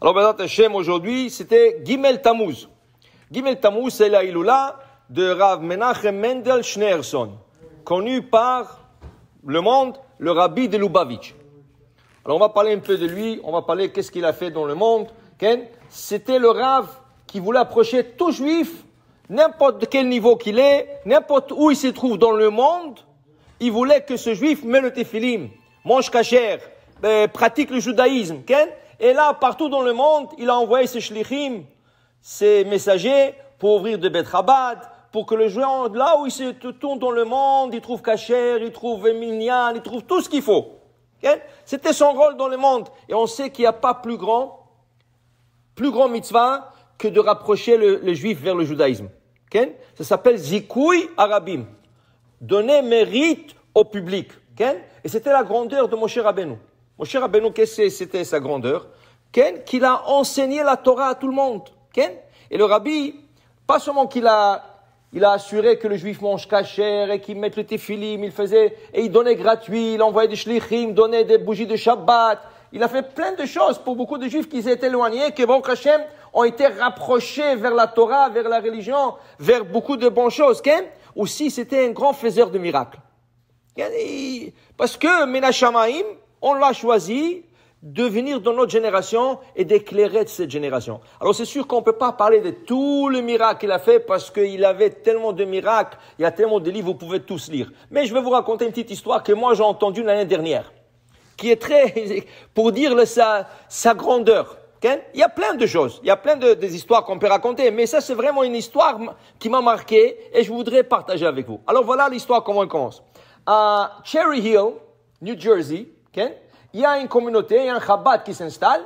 Alors, Bezrat Hashem, aujourd'hui, c'était Gimel Tammuz. Gimel Tammuz, c'est la Iloula de Rav Menachem Mendel Schneerson, connu par le monde, le rabbi de Lubavitch. Alors, on va parler un peu de lui, on va parler qu'est-ce qu'il a fait dans le monde. C'était le Rav qui voulait approcher tout juif, n'importe de quel niveau qu'il est, n'importe où il se trouve dans le monde, il voulait que ce juif mette le téphilim, mange kasher, pratique le judaïsme. Et là, partout dans le monde, il a envoyé ses shlichim, ses messagers, pour ouvrir de Bet Chabad, pour que le gens, là où il se tourne dans le monde, il trouve kasher, il trouve minyan, il trouve tout ce qu'il faut. C'était son rôle dans le monde. Et on sait qu'il n'y a pas plus grand mitzvah que de rapprocher le juif vers le judaïsme. Ça s'appelle Zikouy Arabim. Donner mérite au public. Et c'était la grandeur de Moshe Rabbeinu. Moshe Rabbeinu, qu'est-ce que c'était sa grandeur? Qu'il a enseigné la Torah à tout le monde. Et le rabbi, pas seulement qu'il a assuré que le juif mange kasher et qu'il mette le téphilim, il donnait gratuit, il envoyait des shlichim, donnait des bougies de Shabbat. Il a fait plein de choses pour beaucoup de juifs qui s'étaient éloignés, qui, Baruch Hashem, ont été rapprochés vers la Torah, vers la religion, vers beaucoup de bonnes choses. Aussi, c'était un grand faiseur de miracles. Parce que Menachamaim, on l'a choisi de venir dans notre génération et d'éclairer cette génération. Alors c'est sûr qu'on ne peut pas parler de tous les miracles qu'il a fait parce qu'il avait tellement de miracles, il y a tellement de livres, vous pouvez tous lire. Mais je vais vous raconter une petite histoire que moi j'ai entendue l'année dernière, qui est très, pour dire sa grandeur. Il y a plein de choses, il y a plein des histoires qu'on peut raconter, mais ça c'est vraiment une histoire qui m'a marqué et je voudrais partager avec vous. Alors voilà l'histoire, comment elle commence. À Cherry Hill, New Jersey, il y a une communauté, il y a un Chabad qui s'installe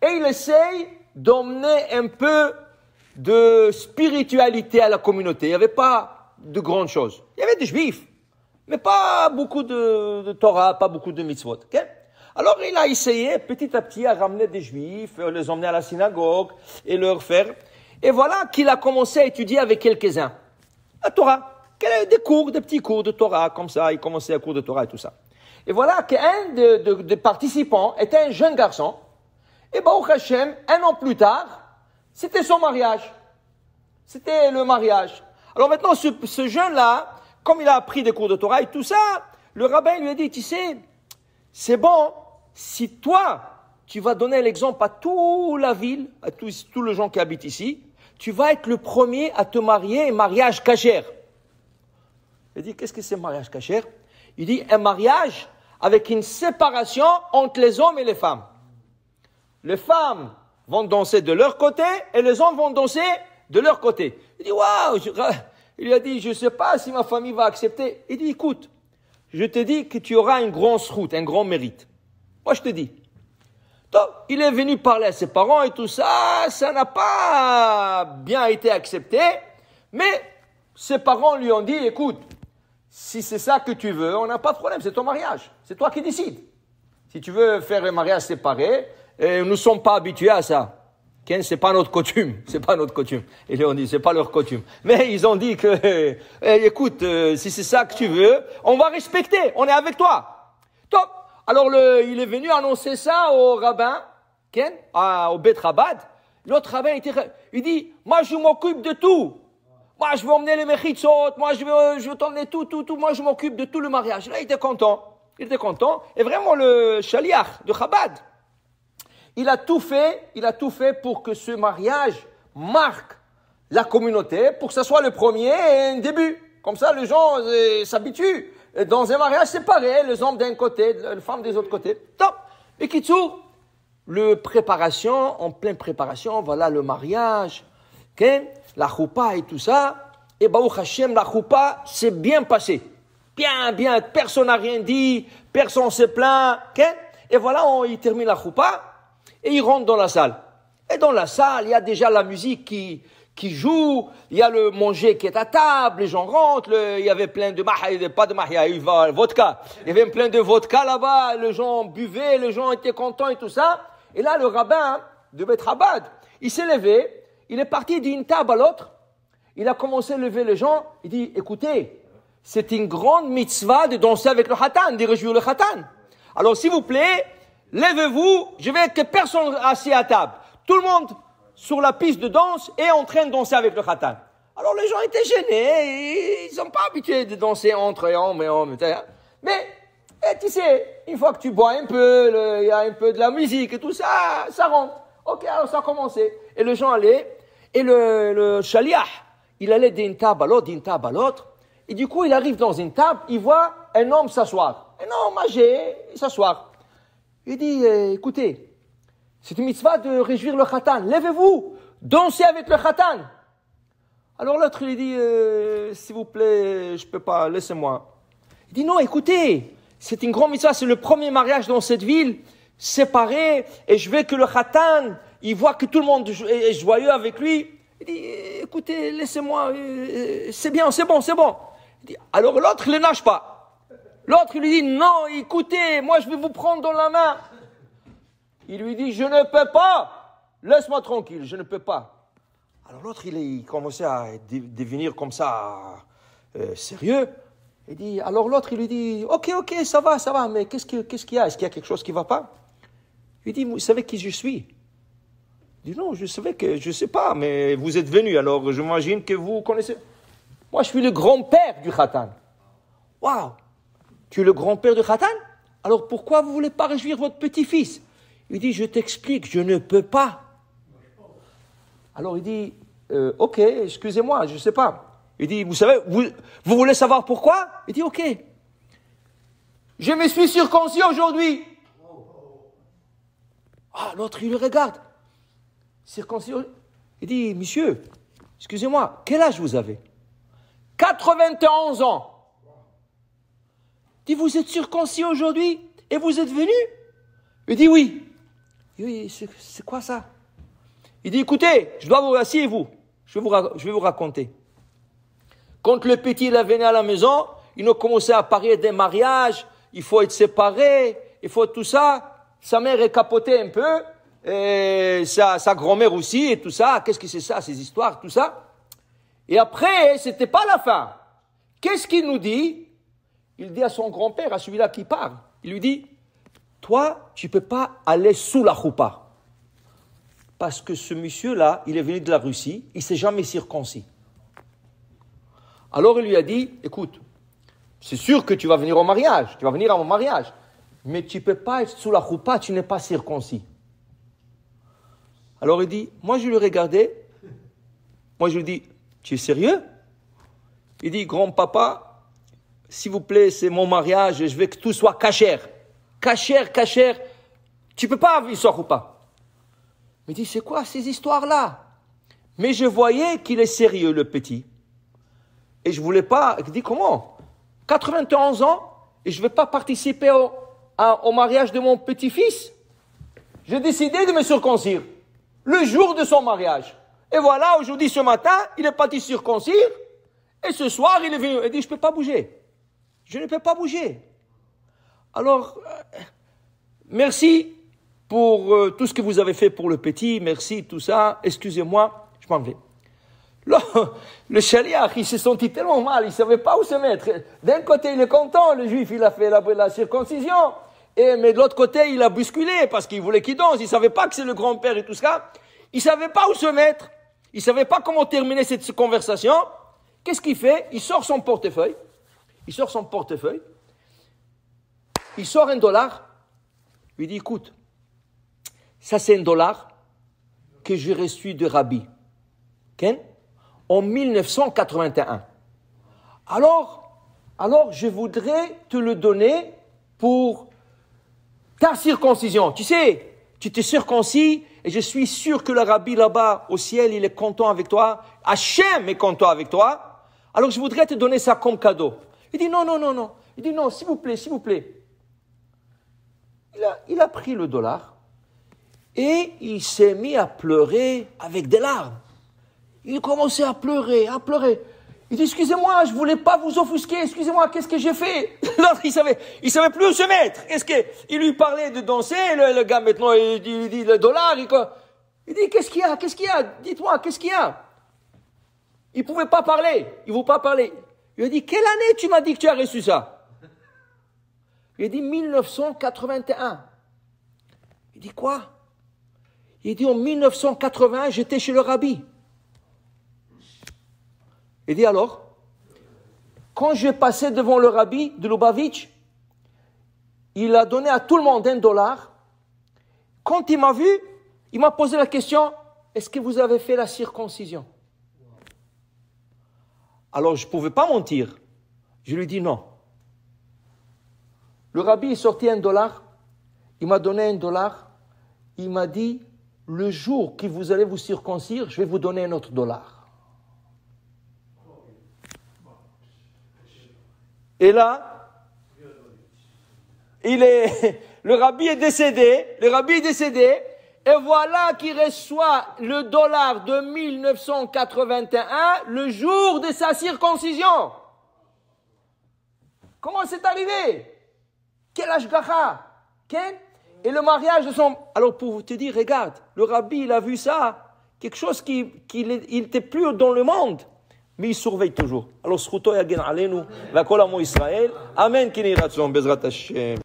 et il essaye d'emmener un peu de spiritualité à la communauté. Il n'y avait pas de grandes choses. Il y avait des juifs, mais pas beaucoup de Torah, pas beaucoup de mitzvot. Alors il a essayé petit à petit à ramener des juifs, les emmener à la synagogue et leur faire. Et voilà qu'il a commencé à étudier avec quelques-uns la Torah. Des petits cours de Torah, comme ça, il commençait à cours de Torah et tout ça. Et voilà qu'un des participants était un jeune garçon. Et Baruch Hashem, 1 an plus tard, c'était son mariage. C'était le mariage. Alors maintenant, ce jeune-là, comme il a appris des cours de Torah et tout ça, le rabbin lui a dit, tu sais, c'est bon, si toi, tu vas donner l'exemple à toute la ville, à tous les gens qui habitent ici, tu vas être le premier à te marier, un mariage kasher. Il dit, qu'est-ce que c'est un mariage kasher? Il dit, un mariage avec une séparation entre les hommes et les femmes. Les femmes vont danser de leur côté et les hommes vont danser de leur côté. Il dit, waouh! Il lui a dit, je ne sais pas si ma famille va accepter. Il dit, écoute, je te dis que tu auras une grande route, un grand mérite. Moi, je te dis. Donc, il est venu parler à ses parents et tout ça, ça n'a pas bien été accepté, mais ses parents lui ont dit, écoute, si c'est ça que tu veux, on n'a pas de problème, c'est ton mariage. C'est toi qui décides. Si tu veux faire un mariage séparé, nous ne sommes pas habitués à ça. C'est pas notre coutume. C'est pas notre coutume. Et ils ont dit, c'est pas leur coutume. Mais ils ont dit que, écoute, si c'est ça que tu veux, on va respecter. On est avec toi. Top. Alors il est venu annoncer ça au rabbin, au Bet Chabad. L'autre rabbin, il dit, moi je m'occupe de tout. Moi, je vais emmener les mechitzot, moi, je vais t'emmener tout, moi, je m'occupe de tout le mariage. Là, il était content. Et vraiment, le shaliach de Chabad, il a tout fait pour que ce mariage marque la communauté, pour que ça soit le premier et un début. Comme ça, les gens s'habituent. Dans un mariage séparé, les hommes d'un côté, les femmes des autres côtés. Top. Et Kitsou, en pleine préparation, voilà le mariage. La choupa et tout ça, et Baruch Hashem, la choupa s'est bien passée. Bien, personne n'a rien dit, personne ne s'est plaint. Et voilà, il termine la choupa, et il rentre dans la salle. Et dans la salle, il y a déjà la musique qui joue, il y a le manger qui est à table, les gens rentrent, il y avait plein de vodka. Il y avait plein de vodka là-bas, les gens buvaient, les gens étaient contents et tout ça. Et là, le rabbin de Bet Chabad, il s'est levé, il est parti d'une table à l'autre, il a commencé à lever les gens, il dit, écoutez, c'est une grande mitzvah de danser avec le khatan, de réjouir le khatan. Alors s'il vous plaît, levez-vous, je veux que personne assis à table. Tout le monde sur la piste de danse est en train de danser avec le khatan. Alors les gens étaient gênés, ils n'ont pas habitué de danser entre hommes et hommes. Mais, tu sais, une fois que tu bois un peu, il y a un peu de la musique et tout ça, ça rentre. Ok, alors ça a commencé. Et les gens allaient, et le shaliah, il allait d'une table à l'autre, d'une table à l'autre. Et du coup, il arrive dans une table, il voit un homme s'asseoir. Un homme âgé, il s'asseoir. Il dit, écoutez, c'est une mitzvah de réjouir le khatan. Levez-vous, dansez avec le khatan. Alors l'autre, il dit, s'il vous plaît, je peux pas, laissez-moi. Il dit, non, écoutez, c'est une grande mitzvah, c'est le premier mariage dans cette ville, séparé, et je veux que le khatan, il voit que tout le monde est joyeux avec lui. Il dit, écoutez, laissez-moi, c'est bien, c'est bon, c'est bon. Il dit, alors l'autre, il ne nage pas. L'autre, il lui dit, non, écoutez, moi je vais vous prendre dans la main. Il lui dit, je ne peux pas, laisse-moi tranquille, je ne peux pas. Alors l'autre, il commençait à devenir comme ça, sérieux. Il dit, alors l'autre, il lui dit, ok, ça va, mais qu'est-ce qu'il y a? Est-ce qu'il y a quelque chose qui ne va pas? Il dit, vous savez qui je suis? Il dit, non, je sais pas, mais vous êtes venu, alors j'imagine que vous connaissez. Moi, je suis le grand-père du khatan. Waouh! Tu es le grand-père du khatan? Alors pourquoi vous ne voulez pas réjouir votre petit-fils? Il dit, je t'explique, je ne peux pas. Alors il dit, ok, excusez-moi, je ne sais pas. Il dit, vous savez, vous voulez savoir pourquoi? Il dit, ok. Je me suis circoncis aujourd'hui. Ah, l'autre, il le regarde. Circoncis. Il dit, monsieur, excusez-moi, quel âge vous avez? 91 ans. Il dit, vous êtes circoncis aujourd'hui et vous êtes venu? Il dit, oui. Oui, c'est quoi ça? Il dit, écoutez, je dois vous asseyez-vous. Je vais vous raconter. Quand le petit il est venu à la maison, il a commencé à parler des mariages, il faut être séparé, il faut tout ça. Sa mère est capotée un peu, et sa grand-mère aussi, et tout ça. Qu'est-ce que c'est ça, ces histoires, tout ça? Et après, c'était pas la fin. Qu'est-ce qu'il nous dit? Il dit à son grand-père, à celui-là qui parle, il lui dit, toi, tu peux pas aller sous la choupa. Parce que ce monsieur-là, il est venu de la Russie, il s'est jamais circoncis. Alors il lui a dit, écoute, c'est sûr que tu vas venir au mariage, tu vas venir à mon mariage, mais tu ne peux pas être sous la choupa, tu n'es pas circoncis. Alors il dit, moi je le regardais, moi je lui dis, tu es sérieux? Il dit, grand-papa, s'il vous plaît, c'est mon mariage, je veux que tout soit cachère. Cachère, tu ne peux pas vivre sans choupa. Il me dit, c'est quoi ces histoires-là? Mais je voyais qu'il est sérieux, le petit. Et je voulais pas, il dit, comment? 91 ans, et je ne vais pas participer au mariage de mon petit-fils? J'ai décidé de me circoncire, le jour de son mariage. Et voilà, aujourd'hui, ce matin, il est parti circoncire, et ce soir, il est venu. Il dit, je ne peux pas bouger. Je ne peux pas bouger. Alors, merci pour tout ce que vous avez fait pour le petit, merci, tout ça, excusez-moi, je m'en vais. Le shaliach, il s'est senti tellement mal, il ne savait pas où se mettre. D'un côté, il est content, le juif, il a fait la circoncision, mais de l'autre côté, il a bousculé, parce qu'il voulait qu'il danse, il ne savait pas que c'est le grand-père et tout ça. Il ne savait pas où se mettre, il ne savait pas comment terminer cette conversation. Qu'est-ce qu'il fait? Il sort son portefeuille, il sort $1, il lui dit, écoute, ça c'est $1 que j'ai reçu de Rabbi, Ken, en 1981. Alors, je voudrais te le donner pour ta circoncision. Tu sais, tu te circoncis et je suis sûr que le Rabbi là-bas au ciel, il est content avec toi. Hachem est content avec toi. Alors je voudrais te donner ça comme cadeau. Il dit non. Il dit non, s'il vous plaît. Il a pris le $. Et il s'est mis à pleurer avec des larmes. Il commençait à pleurer. Il dit, excusez-moi, je ne voulais pas vous offusquer, excusez-moi, qu'est-ce que j'ai fait? L'autre, il savait plus où se mettre. Il lui parlait de danser, le gars maintenant, il dit le $, il dit, qu'est-ce qu'il y a? Dites-moi, qu'est-ce qu'il y a? Il ne pouvait pas parler, Il lui a dit, quelle année tu m'as dit que tu as reçu ça? Il a dit, 1981. Il dit quoi? Il dit en 1980, j'étais chez le rabbi. Il dit alors, quand je passais devant le rabbi de Lubavitch, il a donné à tout le monde $1. Quand il m'a vu, il m'a posé la question, est-ce que vous avez fait la circoncision? Alors je ne pouvais pas mentir. Je lui dis non. Le rabbi est sorti $1, il m'a donné $1, il m'a dit, le jour que vous allez vous circoncire, je vais vous donner un autre $. Et là, le rabbi est décédé, et voilà qu'il reçoit le dollar de 1981 le jour de sa circoncision. Comment c'est arrivé? Quel ashgacha? Et le mariage de son... Alors pour te dire, regarde, le rabbi, il a vu ça, quelque chose qu'il n'était plus dans le monde, mais il surveille toujours. Alors, zchuto yagen aleinu, v'kol amo Israël. Amen, ki niratzon, bezrat Hashem.